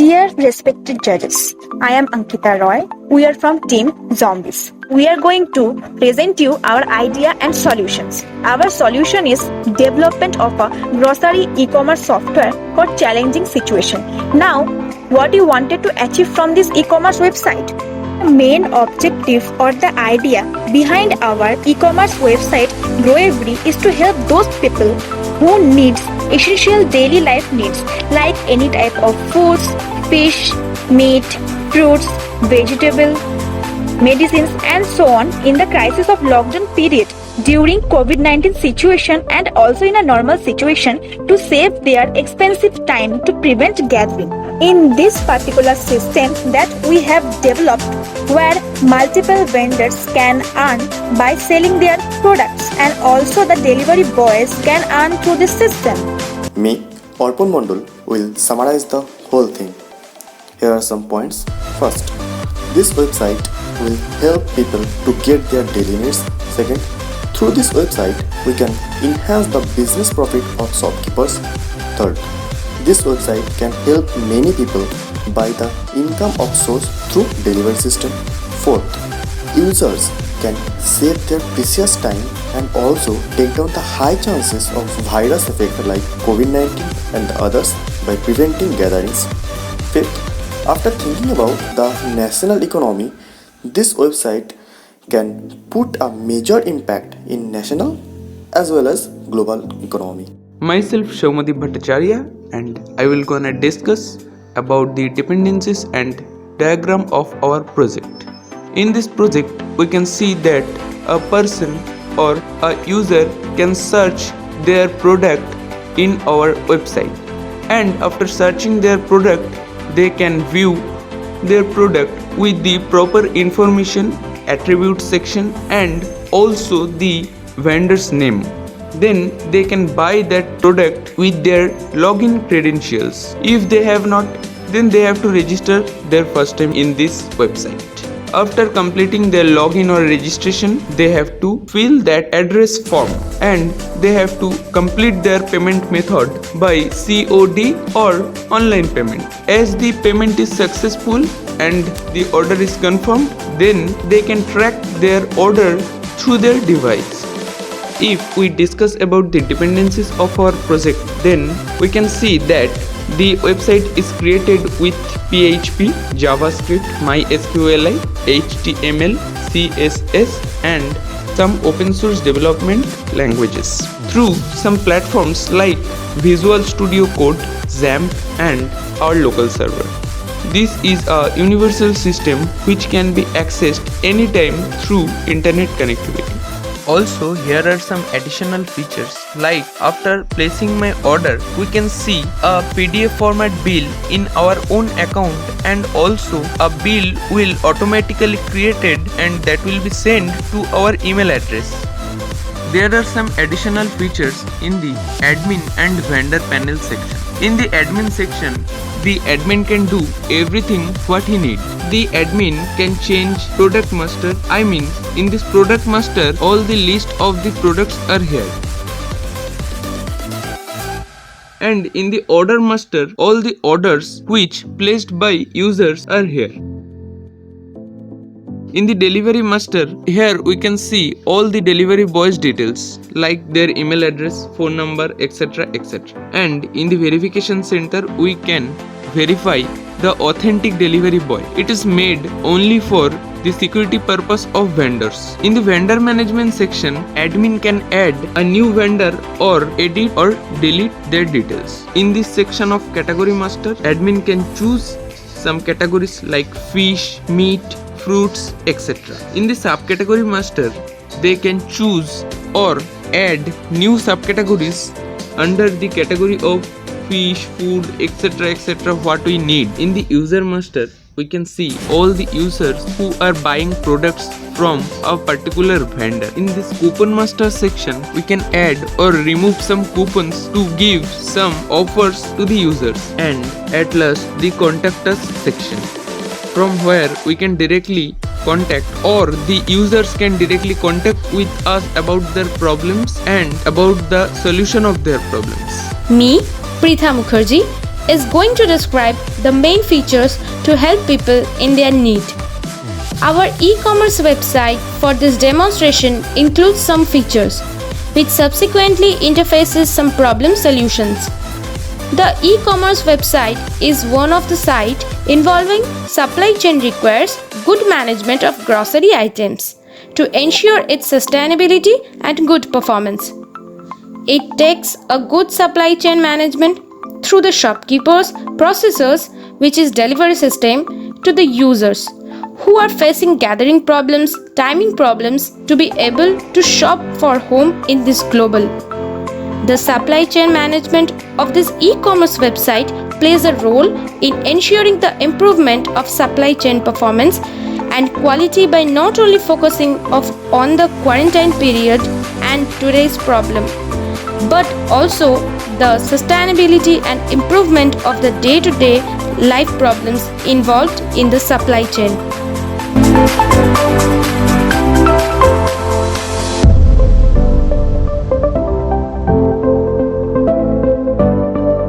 Dear respected judges, I am Ankita Roy. We are from Team Zombies. We are going to present you our idea and solutions. Our solution is development of a grocery e-commerce software for challenging situation. Now, what you wanted to achieve from this e-commerce website? The main objective or the idea behind our e-commerce website GrowEvery is to help those people who needs essential daily life needs like any type of foods, fish, meat, fruits, vegetable, medicines and so on in the crisis of lockdown period during COVID-19 situation and also in a normal situation to save their expensive time to prevent gathering. In this particular system that we have developed where multiple vendors can earn by selling their products and also the delivery boys can earn through this system. Me, Orpon Mondol, will summarize the whole thing. Here are some points. First, this website will help people to get their daily needs. Second, through this website, we can enhance the business profit of shopkeepers. Third, this website can help many people buy the income of source through delivery system. Fourth, users can save their precious time and also take down the high chances of virus effect like COVID-19 and the others by preventing gatherings. Fifth, after thinking about the national economy, this website can put a major impact in national as well as global economy. Myself Shaumati Bhattacharya and I will gonna discuss about the dependencies and diagram of our project. In this project we can see that a person or a user can search their product in our website, and after searching their product they can view their product with the proper information, attribute section and also the vendor's name. Then they can buy that product with their login credentials. If they have not, then they have to register their first time in this website. After completing their login or registration, they have to fill that address form and they have to complete their payment method by COD or online payment. As the payment is successful and the order is confirmed, then they can track their order through their device. If we discuss about the dependencies of our project, then we can see that the website is created with PHP, JavaScript, MySQLi, HTML, CSS and some open source development languages through some platforms like Visual Studio Code, XAMPP and our local server. This is a universal system which can be accessed anytime through internet connectivity. Also, here are some additional features like after placing my order, we can see a PDF format bill in our own account and also a bill will automatically created and that will be sent to our email address. There are some additional features in the admin and vendor panel section. In the admin section, the admin can do everything what he needs. The admin can change product master. In this product master, all the list of the products are here. And in the order master, all the orders which placed by users are here. In the delivery master, here we can see all the delivery boys details like their email address, phone number, etc. etc. And in the verification center, we can verify the authentic delivery boy. It is made only for the security purpose of vendors. In the vendor management section, admin can add a new vendor or edit or delete their details. In this section of category master, admin can choose some categories like fish, meat, fruits, etc. In the subcategory master, they can choose or add new subcategories under the category of fish, food, etc. what we need. In the user master, we can see all the users who are buying products from a particular vendor. In this coupon master section, we can add or remove some coupons to give some offers to the users. And at last, the contact us section, from where we can directly contact or the users can directly contact with us about their problems and about the solution of their problems. Me, Pritha Mukherjee, is going to describe the main features to help people in their need. Our e-commerce website for this demonstration includes some features, which subsequently interfaces some problem solutions. The e-commerce website is one of the sites involving supply chain requires good management of grocery items to ensure its sustainability and good performance. It takes a good supply chain management through the shopkeepers, processors, which is delivery system, to the users who are facing gathering problems, timing problems to be able to shop for home in this global. The supply chain management of this e-commerce website plays a role in ensuring the improvement of supply chain performance and quality by not only focusing on the quarantine period and today's problem, but also the sustainability and improvement of the day-to-day life problems involved in the supply chain.